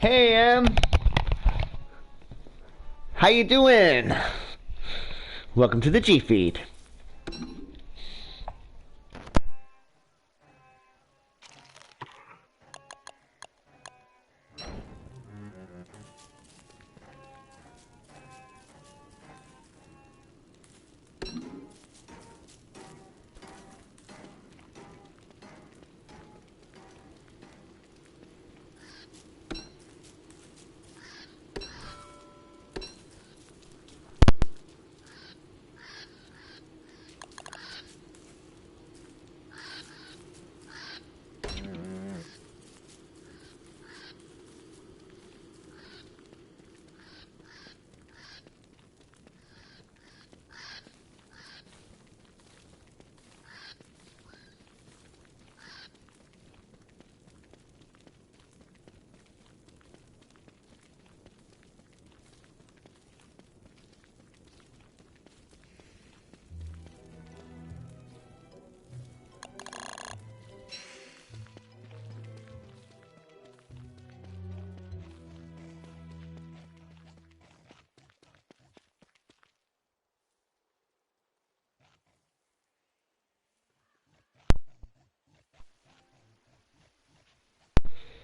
Hey, Em. How you doing? Welcome to the G feed.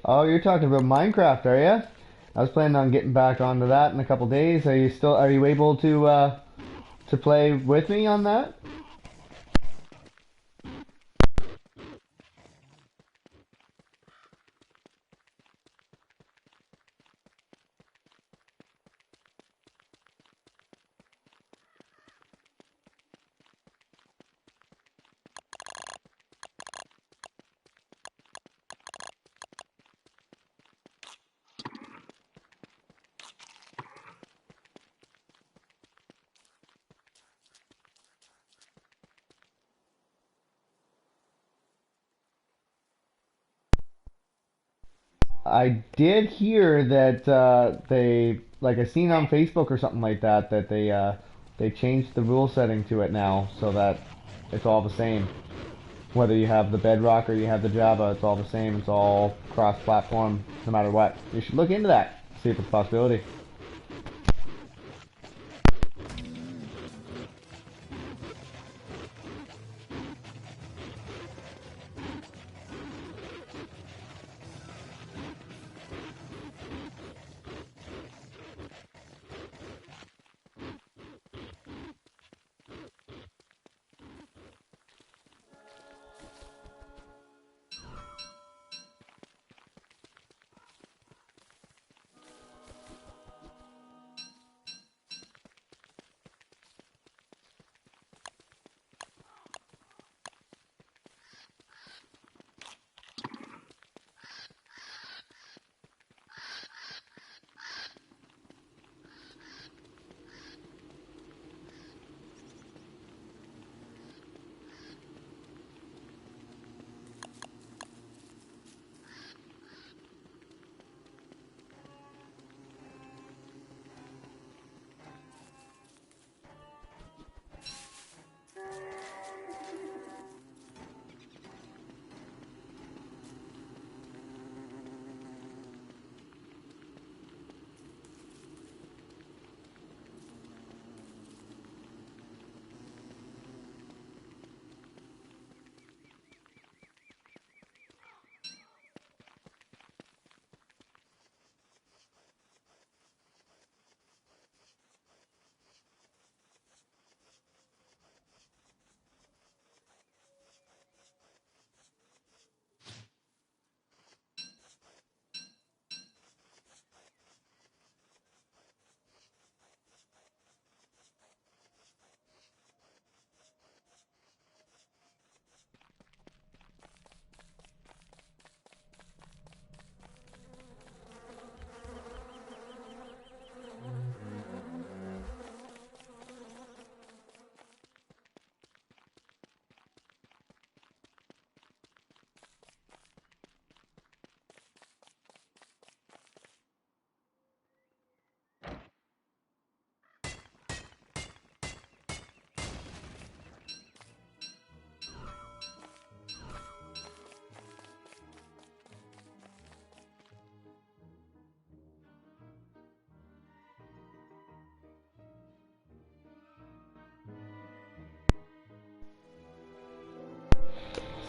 Oh, you're talking about Minecraft, are you? I was planning on getting back onto that in a couple days. Are you able to play with me on that? I did hear that like I seen on Facebook or something like that that they changed the rule setting to it now so that it's all the same. Whether you have the Bedrock or you have the Java, it's all the same. It's all cross-platform, no matter what. You should look into that, see if it's a possibility.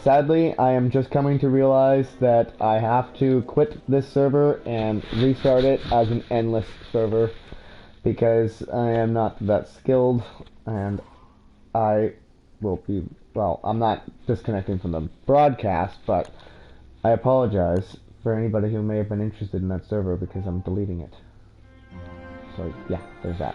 Sadly, I am just coming to realize that I have to quit this server and restart it as an endless server because I am not that skilled and I will be, well, I'm not disconnecting from the broadcast, but I apologize for anybody who may have been interested in that server because I'm deleting it. So yeah, there's that.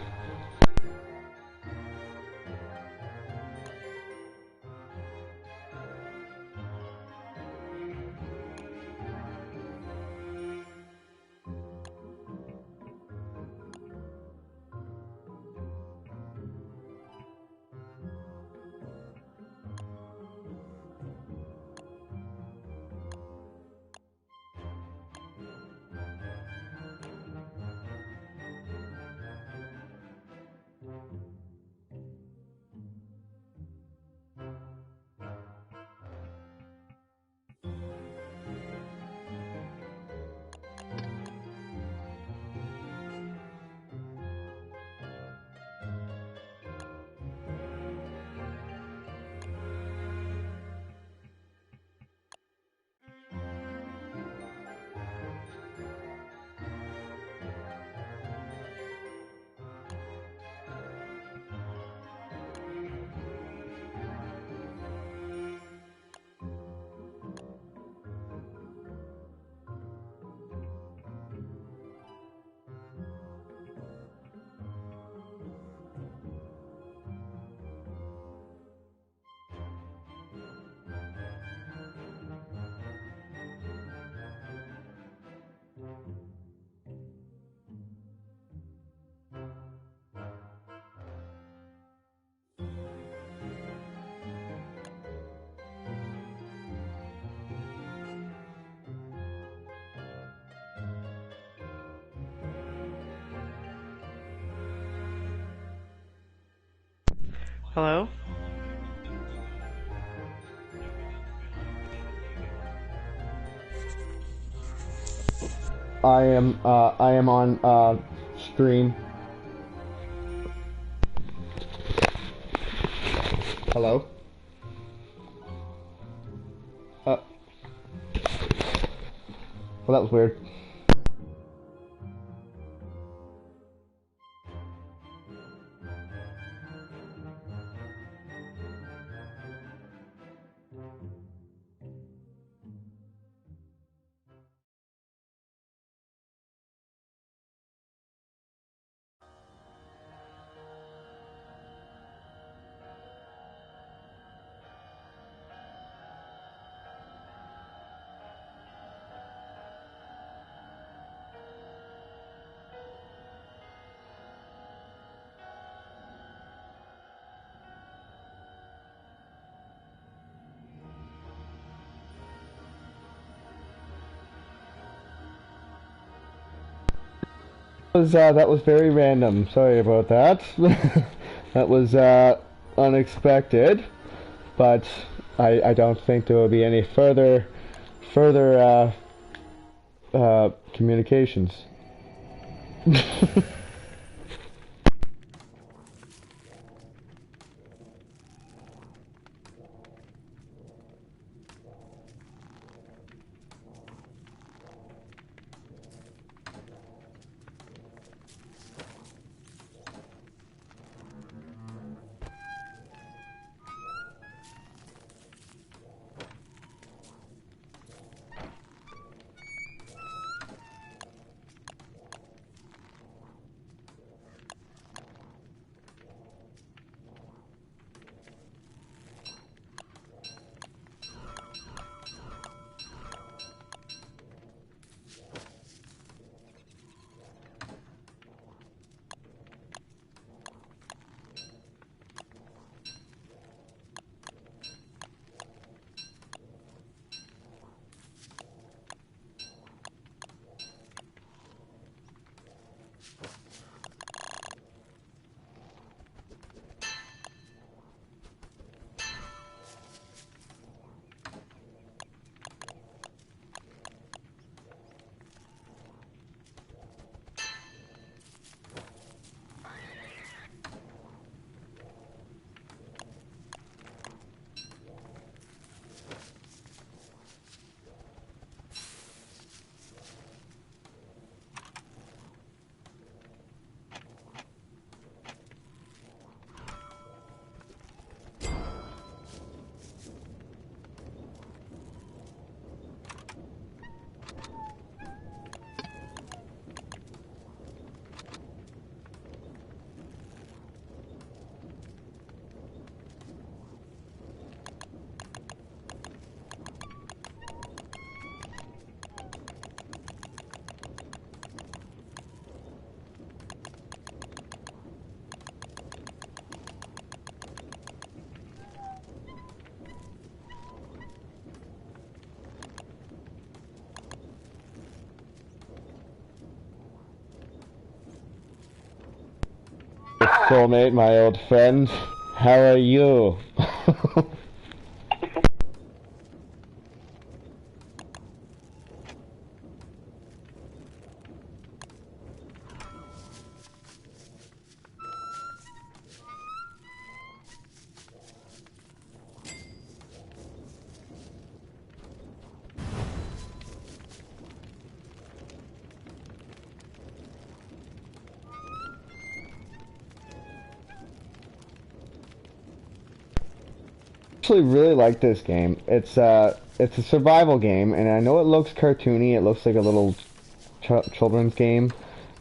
Hello? I am on stream. Hello? Well, that was weird. That was very random. Sorry about that. That was unexpected, but I don't think there will be any further communications. Soulmate, my old friend. How are you? Actually really like this game. It's a survival game, and I know it looks cartoony. It looks like a little children's game,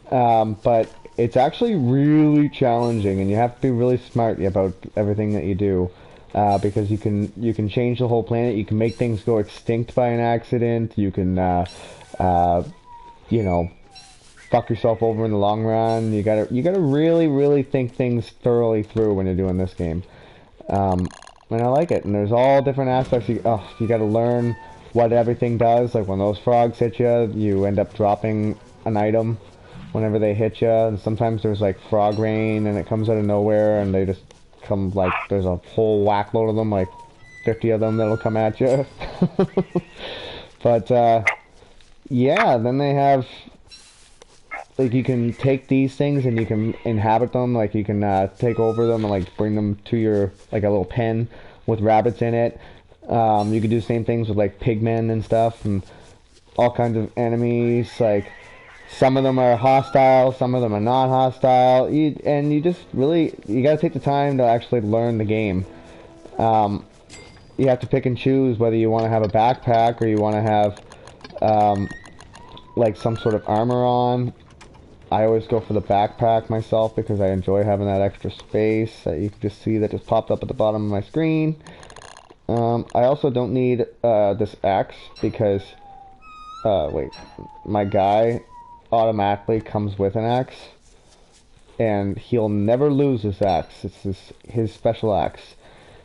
but it's actually really challenging, and you have to be really smart about everything that you do, because you can change the whole planet. You can make things go extinct by an accident. You can uh, you know fuck yourself over in the long run. You gotta really think things thoroughly through when you're doing this game. Um, and I like it. And there's all different aspects. You got to learn what everything does. Like when those frogs hit you, you end up dropping an item whenever they hit you. And sometimes there's like frog rain, and it comes out of nowhere, and they just come like there's a whole whack load of them, like 50 of them that'll come at you. But yeah, then they have like you can take these things and you can inhabit them, like you can take over them and like bring them to your like a little pen with rabbits in it. You can do the same things with like pigmen and stuff and all kinds of enemies. Like some of them are hostile, some of them are not hostile. You just really you got to take the time to actually learn the game. Um, you have to pick and choose whether you want to have a backpack or you want to have um, like some sort of armor on. I always go for the backpack myself because I enjoy having that extra space that you can just see that just popped up at the bottom of my screen. I also don't need this axe because, wait, my guy automatically comes with an axe and he'll never lose his axe. It's his special axe.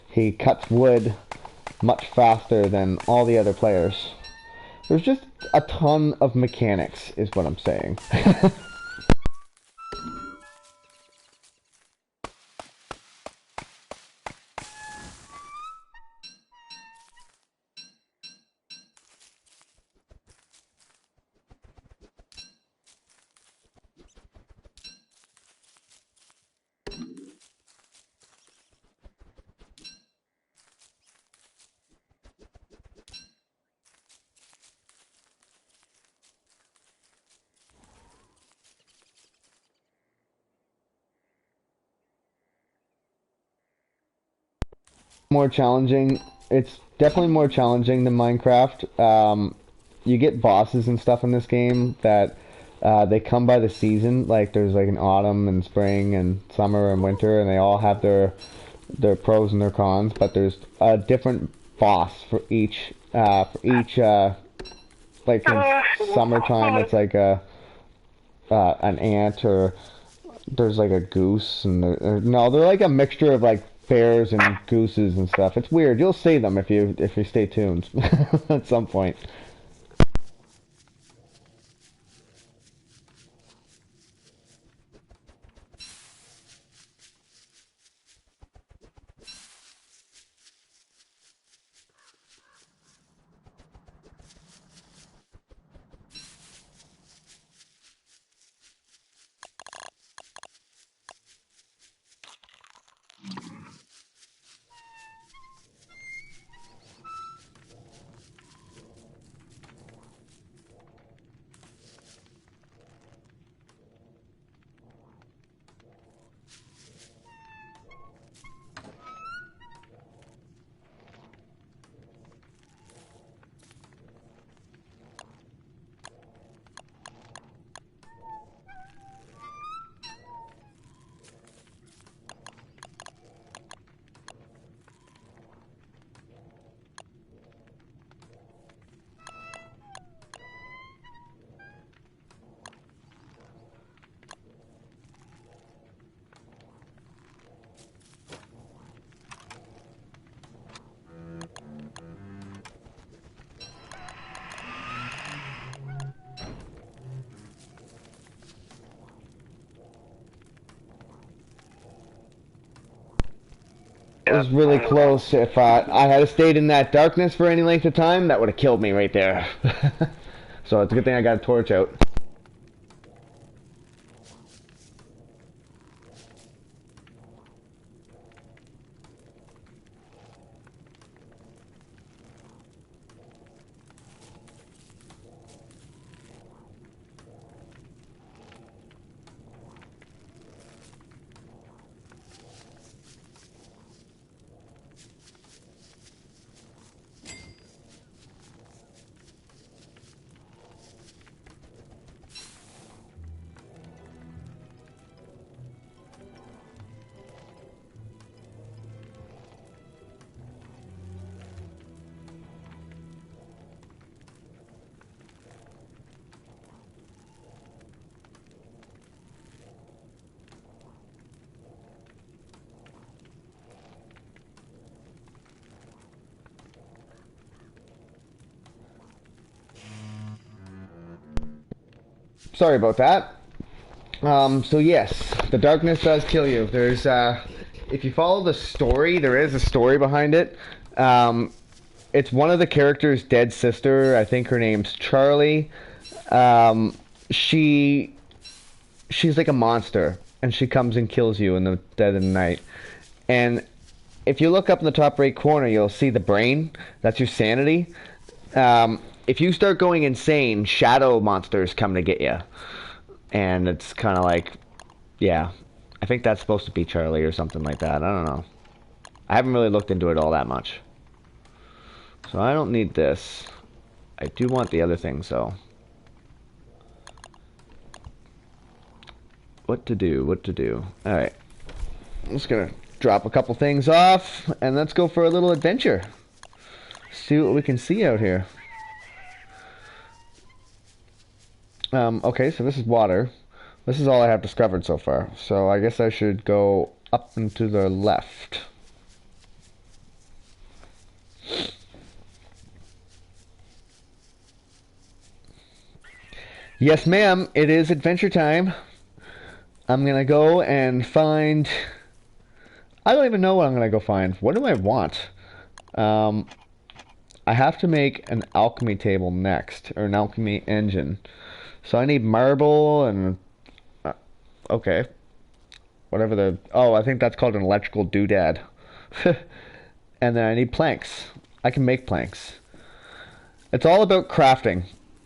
He cuts wood much faster than all the other players. There's just a ton of mechanics is what I'm saying. More challenging. It's definitely more challenging than Minecraft. You get bosses and stuff in this game that they come by the season. Like there's like an autumn and spring and summer and winter, and they all have their pros and their cons. But there's a different boss for each like in summertime it's like a an ant or there's like a goose and no, they're like a mixture of like bears and gooses and stuff. It's weird. You'll see them if you stay tuned at some point. It was really close. If I had stayed in that darkness for any length of time, that would have killed me right there. So it's a good thing I got a torch out. Sorry about that. So yes, the darkness does kill you. There's, if you follow the story, there is a story behind it. Um, it's one of the characters' dead sister. I think her name's Charlie. Um, she, she's like a monster, and she comes and kills you in the dead of the night. And if you look up in the top right corner, you'll see the brain. That's your sanity. If you start going insane, shadow monsters come to get you. And it's kind of like, yeah, I think that's supposed to be Charlie or something like that. I don't know. I haven't really looked into it all that much. So I don't need this. I do want the other thing, so. What to do, what to do. Alright. I'm just gonna drop a couple things off, and let's go for a little adventure. See what we can see out here. Okay, so this is water. This is all I have discovered so far. So I guess I should go up and to the left. Yes, ma'am, it is adventure time. I'm gonna go and find... I don't even know what I'm gonna go find. What do I want? I have to make an alchemy table next, or an alchemy engine. So I need marble and... okay. Whatever the... oh, I think that's called an electrical doodad. And then I need planks. I can make planks. It's all about crafting.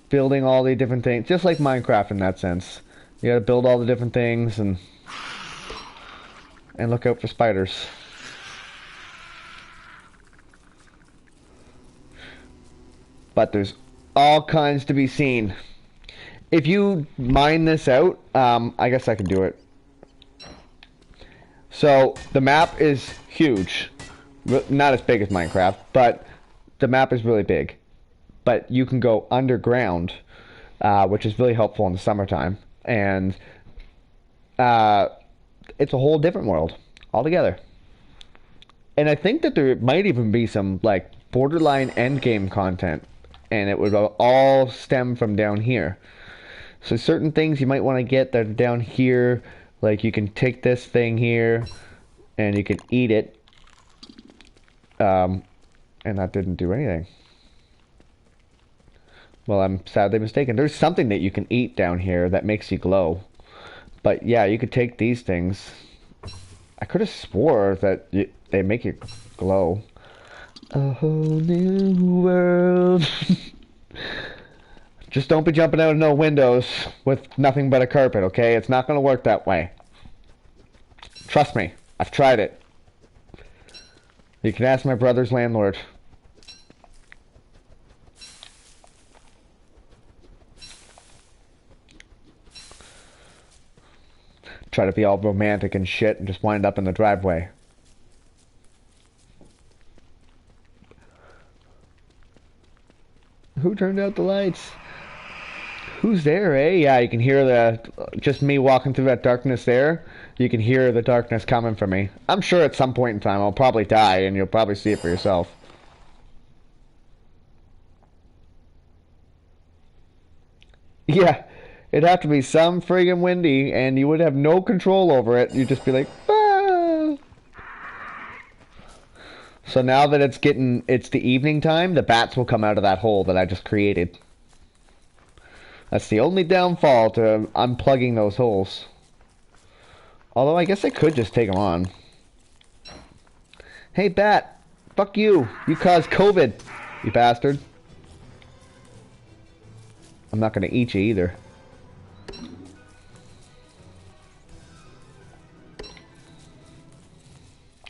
Building all the different things. Just like Minecraft in that sense. You gotta build all the different things and look out for spiders. But there's all kinds to be seen. If you mine this out, I guess I can do it. So the map is huge. Not as big as Minecraft, but the map is really big. But you can go underground, which is really helpful in the summertime. And it's a whole different world altogether. And I think that there might even be some like borderline endgame content, and it would all stem from down here. So certain things you might want to get that are down here, like you can take this thing here and you can eat it. And that didn't do anything. Well, I'm sadly mistaken. There's something that you can eat down here that makes you glow. But yeah, you could take these things. I could have swore that they make you glow. A whole new world. Just don't be jumping out of no windows with nothing but a carpet, okay? It's not going to work that way. Trust me. I've tried it. You can ask my brother's landlord. Try to be all romantic and shit and just wind up in the driveway. Who turned out the lights? Who's there, eh? Yeah, you can hear just me walking through that darkness there. You can hear the darkness coming for me. I'm sure at some point in time I'll probably die and you'll probably see it for yourself. Yeah, it'd have to be some friggin' windy and you would have no control over it. You'd just be like, ah! So now that it's the evening time, the bats will come out of that hole that I just created. That's the only downfall to unplugging those holes. Although I guess I could just take them on. Hey, bat! Fuck you! You caused COVID, you bastard. I'm not gonna eat you either.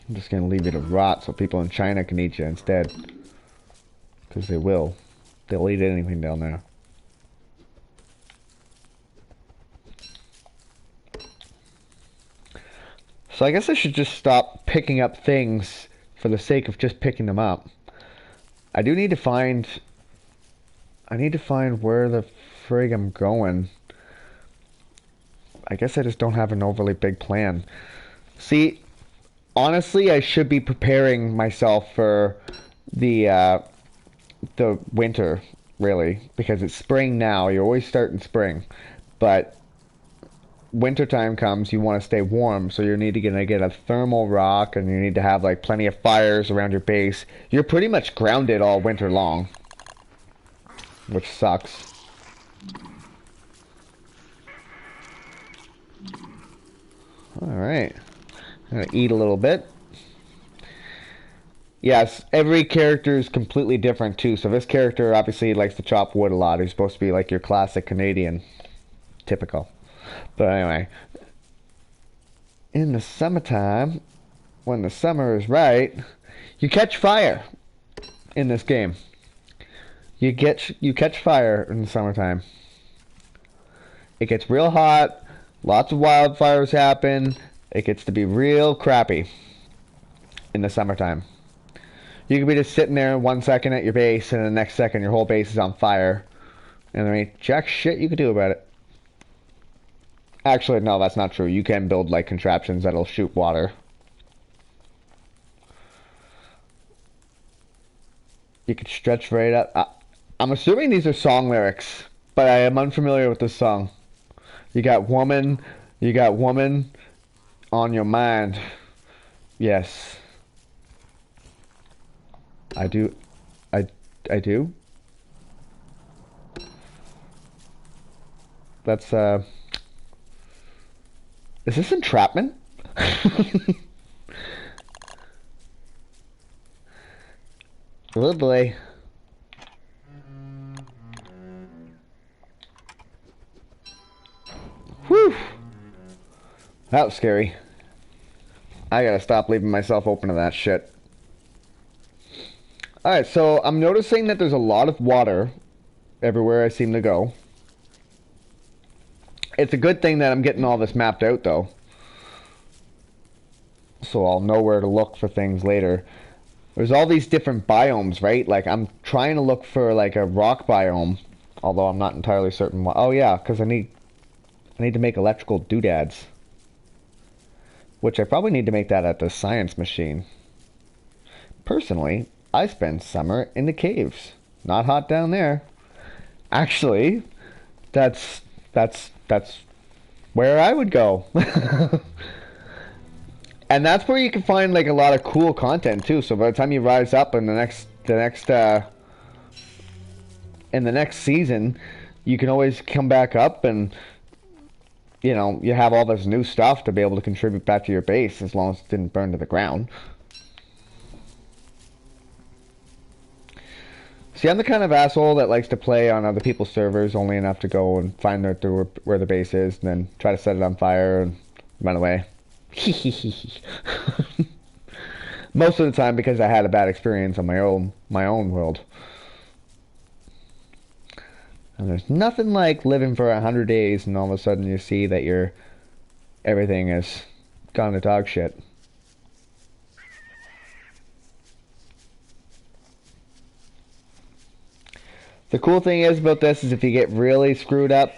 I'm just gonna leave you to rot so people in China can eat you instead. Because they will. They'll eat anything down there. So I guess I should just stop picking up things for the sake of just picking them up. I do need to find... I need to find where the frig I'm going. I guess I just don't have an overly big plan. See, honestly, I should be preparing myself for the winter, really, because it's spring now. You always start in spring, but wintertime comes, you want to stay warm, so you need to get a thermal rock, and you need to have like plenty of fires around your base. You're pretty much grounded all winter long, which sucks. Alright. I'm gonna eat a little bit. Yes, every character is completely different too. So this character obviously likes to chop wood a lot. He's supposed to be like your classic Canadian. Typical. But anyway. In the summertime, when the summer is right, you catch fire in this game. You catch fire in the summertime. It gets real hot. Lots of wildfires happen. It gets to be real crappy in the summertime. You could be just sitting there 1 second at your base, and the next second your whole base is on fire. And there ain't jack shit you could do about it. Actually, no, that's not true. You can build, like, contraptions that'll shoot water. You could stretch right up. I'm assuming these are song lyrics, but I am unfamiliar with this song. You got woman on your mind. Yes. I do. I do. That's, is this entrapment? Oh boy. Whew. That was scary. I gotta stop leaving myself open to that shit. Alright, so I'm noticing that there's a lot of water everywhere I seem to go. It's a good thing that I'm getting all this mapped out, though. So I'll know where to look for things later. There's all these different biomes, right? Like, I'm trying to look for, like, a rock biome. Although I'm not entirely certain what... Oh, yeah, because I need to make electrical doodads. Which I probably need to make that at the science machine. Personally, I spend summer in the caves. Not hot down there. Actually, that's where I would go. And that's where you can find like a lot of cool content too. So by the time you rise up in the next season, you can always come back up and you know, you have all this new stuff to be able to contribute back to your base as long as it didn't burn to the ground. See, I'm the kind of asshole that likes to play on other people's servers only enough to go and find where the base is and then try to set it on fire and run away. Most of the time because I had a bad experience on my own world. And there's nothing like living for 100 days and all of a sudden you see that everything is gone to dog shit. The cool thing is about this is if you get really screwed up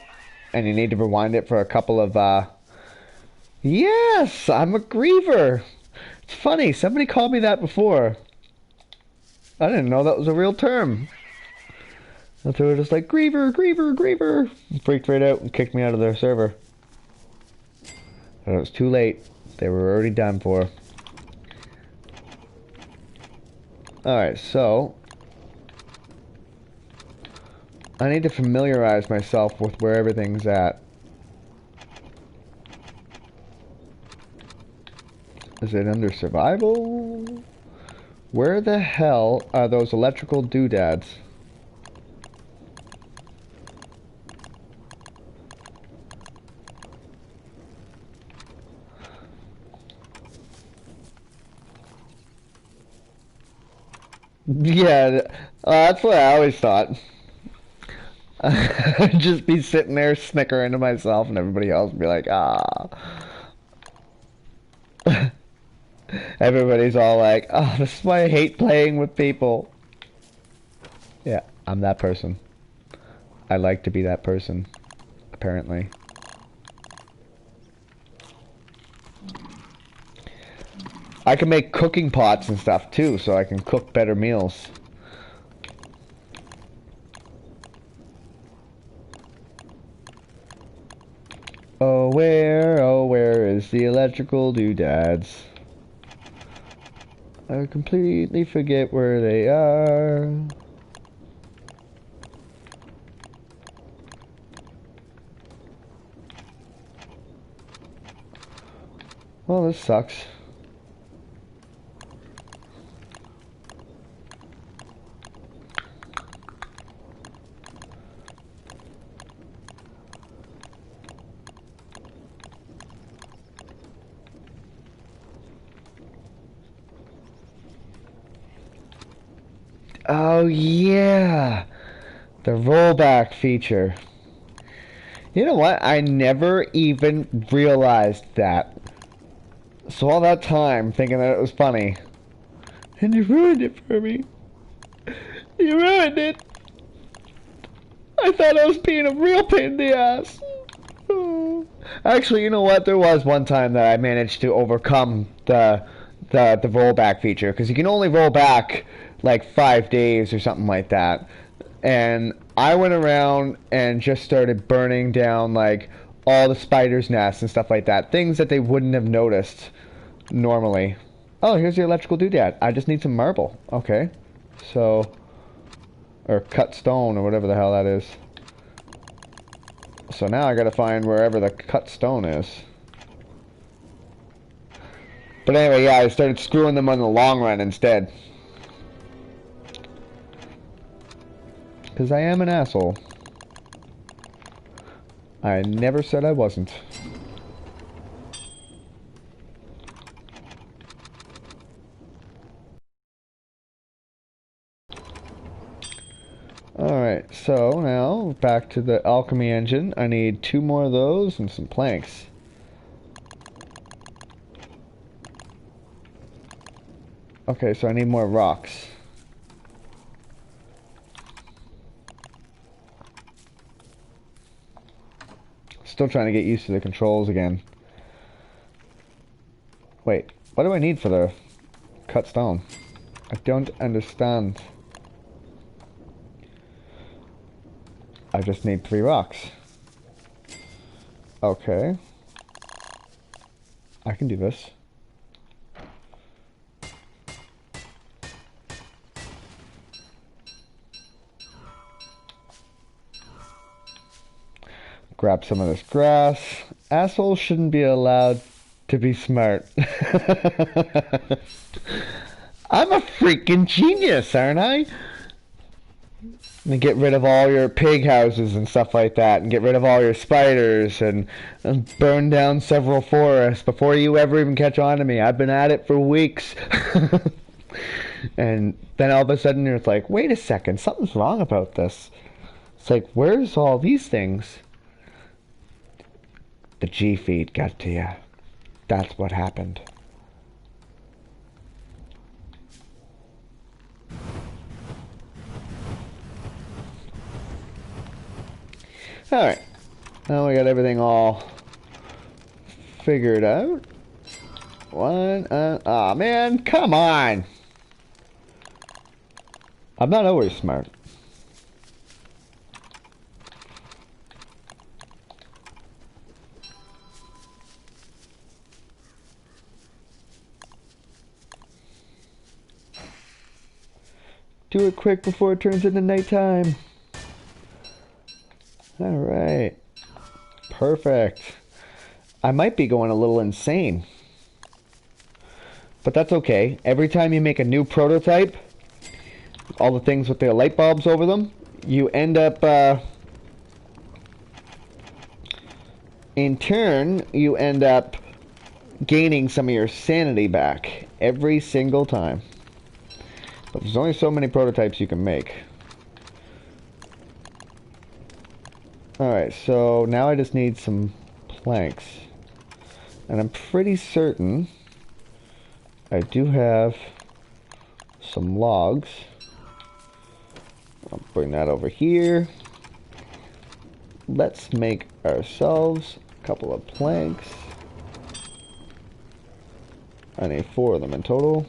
and you need to rewind it for a couple of, yes, I'm a griever. It's funny, somebody called me that before. I didn't know that was a real term. And they were just like, griever, griever, griever. And freaked right out and kicked me out of their server. But it was too late. They were already done for. Alright, so I need to familiarize myself with where everything's at. Is it under survival? Where the hell are those electrical doodads? Yeah, that's what I always thought. I'd just be sitting there snickering to myself and everybody else would be like, ah. Everybody's all like, oh, this is why I hate playing with people. Yeah, I'm that person. I like to be that person, apparently. I can make cooking pots and stuff too, so I can cook better meals. Oh, where is the electrical doodads? I completely forget where they are. Well, this sucks. Oh yeah, the rollback feature. You know what? I never even realized that. So all that time thinking that it was funny. And you ruined it for me. You ruined it. I thought I was being a real pain in the ass. Oh. Actually, you know what? There was one time that I managed to overcome the rollback feature because you can only roll back like 5 days or something like that. And I went around and just started burning down like all the spiders' nests and stuff like that. Things that they wouldn't have noticed normally. Oh, here's the electrical doodad. I just need some marble. Okay. So, or cut stone or whatever the hell that is. So now I gotta find wherever the cut stone is. But anyway, yeah, I started screwing them on the long run instead. Because I am an asshole. I never said I wasn't. Alright, so now back to the alchemy engine. I need 2 more of those and some planks. Okay, so I need more rocks. Still trying to get used to the controls again. Wait, what do I need for the cut stone? I don't understand. I just need 3 rocks. Okay. I can do this. Grab some of this grass. Assholes shouldn't be allowed to be smart. I'm a freaking genius, aren't I? And get rid of all your pig houses and stuff like that, and get rid of all your spiders, and burn down several forests before you ever even catch on to me. I've been at it for weeks. And then all of a sudden you're like, wait a second, something's wrong about this. It's like, where's all these things? The G feed got to you. That's what happened. Alright. Now we got everything all figured out. Aw, man, come on! I'm not always smart. Do it quick before it turns into nighttime. Alright. Perfect. I might be going a little insane. But that's okay. Every time you make a new prototype, all the things with the light bulbs over them, you end up, in turn, you end up gaining some of your sanity back every single time. But there's only so many prototypes you can make. Alright, so now I just need some planks. And I'm pretty certain I do have some logs. I'll bring that over here. Let's make ourselves a couple of planks. I need 4 of them in total.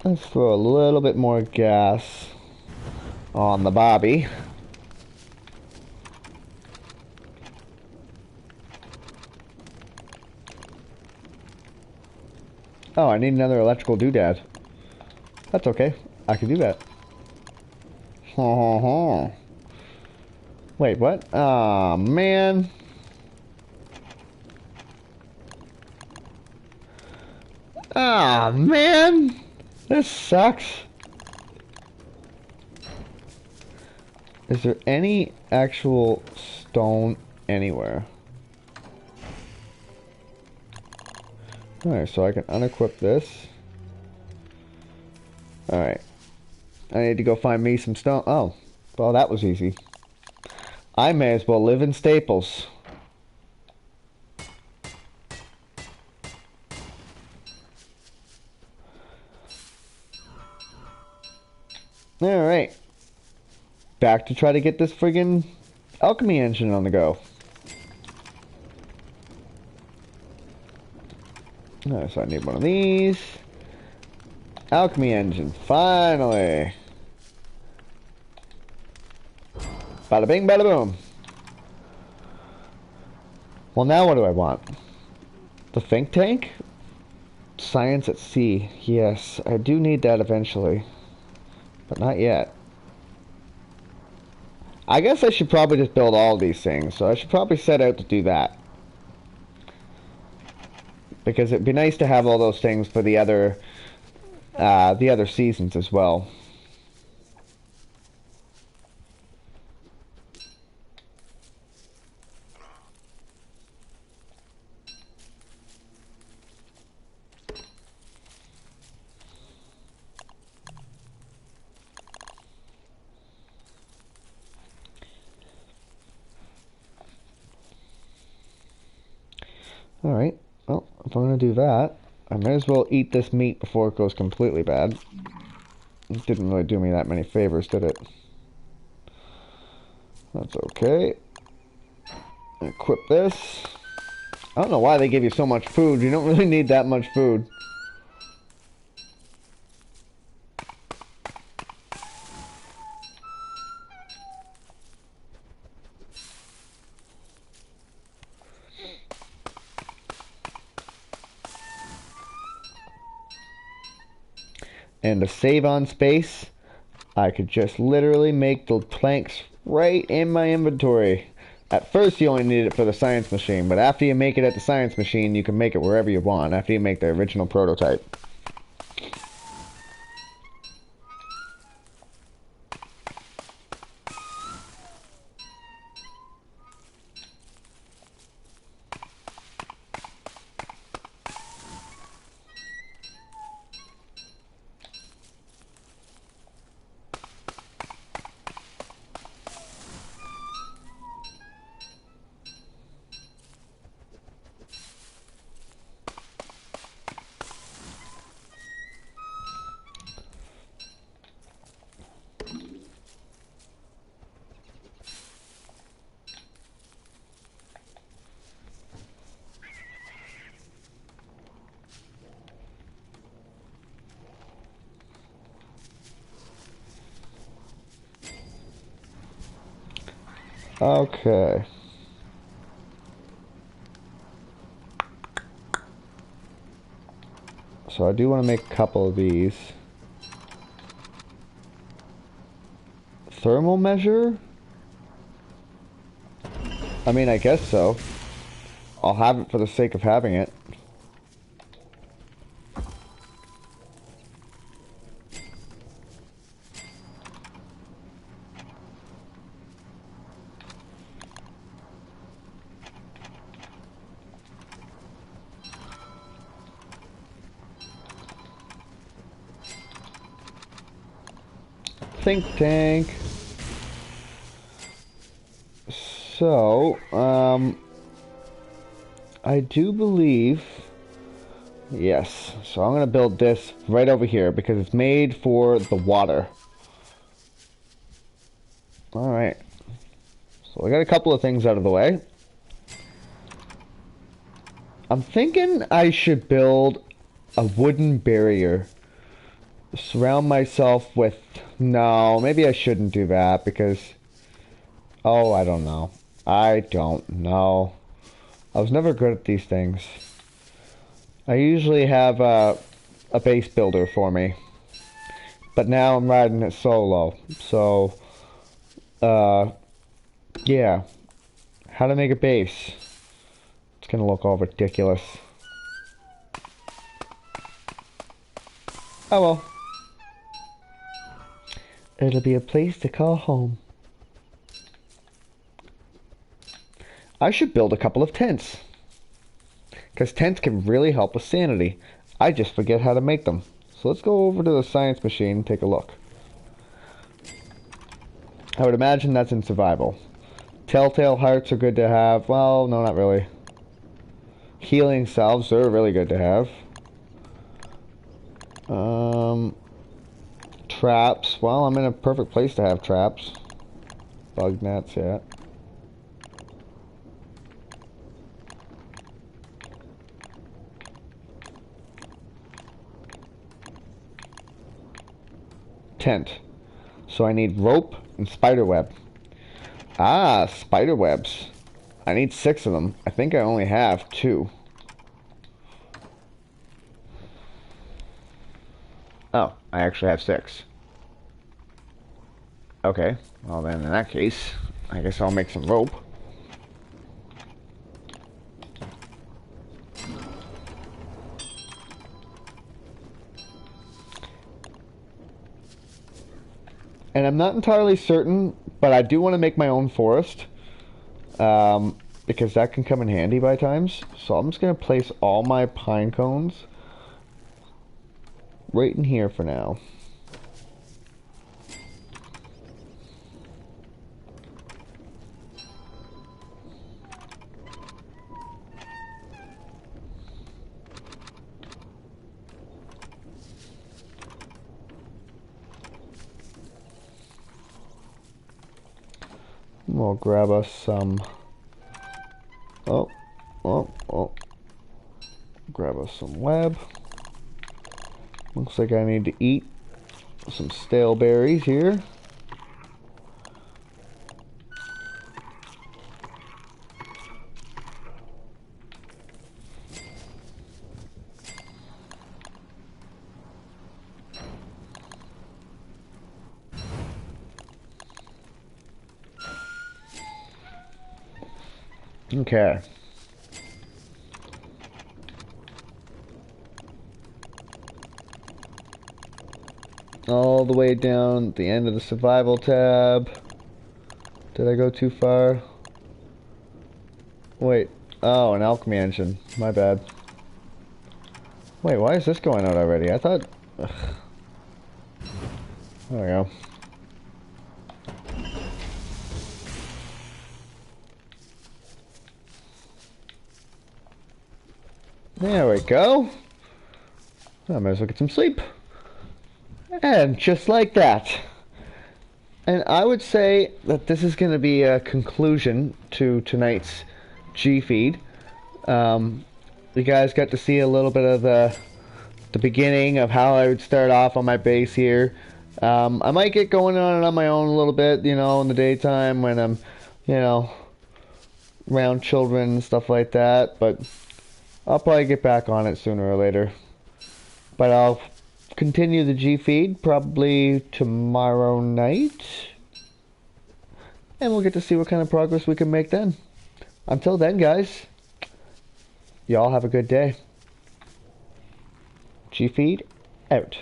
Let's throw a little bit more gas on the bobby. Oh, I need another electrical doodad. That's okay. I can do that. Wait, what? Aw, man. Aw, man. This sucks. Is there any actual stone anywhere? Alright, so I can unequip this. Alright. I need to go find me some stone. Oh, well, that was easy. I may as well live in Staples. Alright. Back to try to get this friggin' alchemy engine on the go. Alright, so I need one of these. Alchemy engine, finally. Bada bing, bada boom. Well, now what do I want? The think tank? Science at sea. Yes, I do need that eventually. But not yet. I guess I should probably just build all these things. So I should probably set out to do that. Because it'd be nice to have all those things for the other seasons as well. Alright, well, if I'm gonna do that, I might as well eat this meat before it goes completely bad. It didn't really do me that many favors, did it? That's okay. Equip this. I don't know why they give you so much food. You don't really need that much food. And to save on space, I could just literally make the planks right in my inventory. At first you only need it for the science machine, but after you make it at the science machine, you can make it wherever you want, after you make the original prototype. Okay. So I do want to make a couple of these. Thermal measure? I mean, I guess so. I'll have it for the sake of having it. Think tank. So, I do believe, yes. So I'm gonna build this right over here because it's made for the water. Alright. So I got a couple of things out of the way. I'm thinking I should build a wooden barrier. Surround myself with... No, maybe I shouldn't do that because... Oh, I don't know. I don't know. I was never good at these things. I usually have a base builder for me. But now I'm riding it solo. So, yeah. How to make a base. It's gonna look all ridiculous. Oh well. It'll be a place to call home. I should build a couple of tents. Because tents can really help with sanity. I just forget how to make them. So let's go over to the science machine and take a look. I would imagine that's in survival. Telltale hearts are good to have. Well, no, not really. Healing salves are really good to have. Traps. Well, I'm in a perfect place to have traps. Bug nets, yeah. Tent. So I need rope and spider web. Ah, spider webs. I need 6 of them. I think I only have 2. Oh, I actually have 6. Okay, well then in that case, I guess I'll make some rope. And I'm not entirely certain, but I do want to make my own forest. Because that can come in handy by times. So I'm just going to place all my pine cones right in here for now. We'll grab us some... Oh. Grab us some web. Looks like I need to eat some stale berries here. Okay. All the way down at the end of the survival tab. Did I go too far? Wait. Oh, an alchemy engine. My bad. Wait, why is this going out already? I thought... Ugh. There we go. There we go. I might as well get some sleep. And just like that. And I would say that this is going to be a conclusion to tonight's G-Feed. You guys got to see a little bit of the beginning of how I would start off on my base here. I might get going on it on my own a little bit, you know, in the daytime when I'm, you know, around children and stuff like that. But I'll probably get back on it sooner or later. But I'll continue the G feed probably tomorrow night. And we'll get to see what kind of progress we can make then. Until then, guys, y'all have a good day. G feed out.